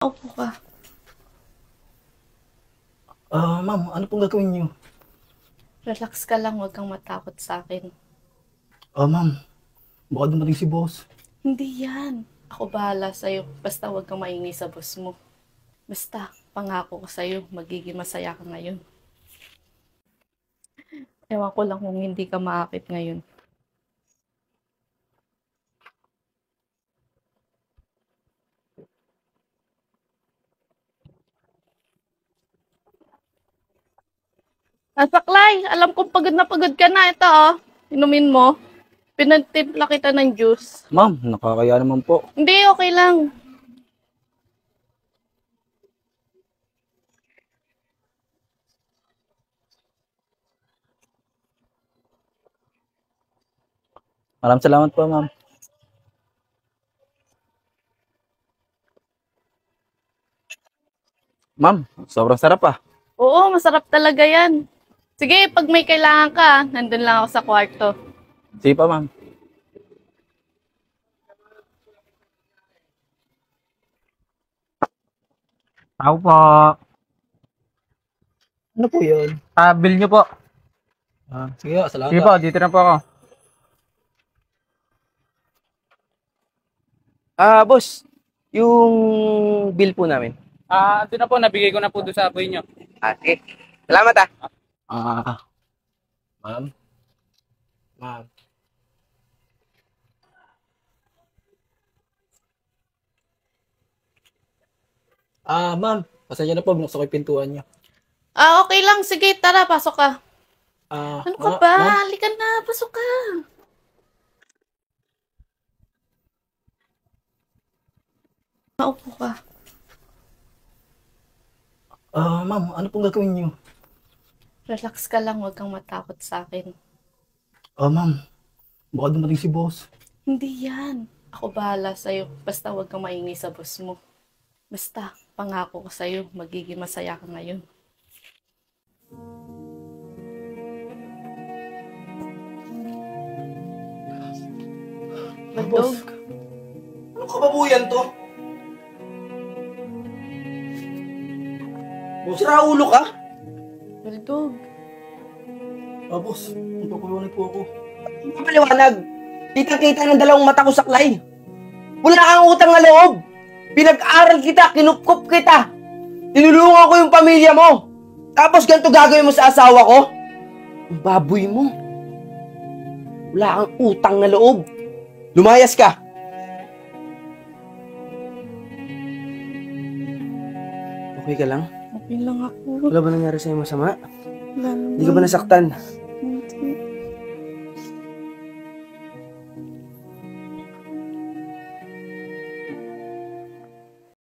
Opo ka. Ma'am, ano pong gagawin niyo? Relax ka lang, huwag kang matakot sa akin. Ma'am, baka dumating si boss. Hindi yan. Ako bahala sa'yo. Basta huwag kang maingay sa boss mo. Basta, pangako ko sa'yo, magiging masaya ka ngayon. Ewan ko lang kung hindi ka maakit ngayon. At Saklay, alam kong pagod na pagod ka na. Ito oh, inumin mo. Pinagtimpla kita ng juice. Ma'am, nakakaya naman po. Hindi, okay lang. Maraming salamat po, ma'am. Ma'am, sobrang sarap ah. Oo, masarap talaga yan. Sige, pag may kailangan ka, nandun lang ako sa kwarto. Sige pa, ma'am. Ako po. Ano po yun? Bill nyo po. Sige po, salamat. Sige po, dito na po ako. Boss, yung bill po namin. Ito na po, nabigay ko na po doon sa boy nyo. Sige. Salamat ah. Ah, ma'am. Ma'am. Ma'am, pasensya na po, binuksan ko yung pintuan niyo. Okay lang. Sige, tara, pasok ka. Ano ka ba? Ma'am, Halika na, pasok ka. Maupo ka. ma'am, ano pong gagawin niyo? Relax ka lang, huwag kang matakot sa akin. Ma'am, baka dumating si boss. Hindi yan. Ako bahala sa'yo. Basta huwag kang maingay sa boss mo. Basta, pangako ko sa'yo, magiging masaya ka ngayon. Baldog, Ano kababuyan to? Sira ulo ka? Baldog. Boss, magpapaliwanag po ako. Mapaliwanag. Kitang-kita ng dalawang mata ko saklay. Wala kang utang na loob. Pinag-aral kita, kinukup kita. Tinulungan ko yung pamilya mo. Tapos ganito gagawin mo sa asawa ko? Ang baboy mo. Wala kang utang na loob. Lumayas ka. Okay ka lang? Okay lang ako. Wala ba nangyari sa'yo masama? Wala Hindi ka ba nasaktan?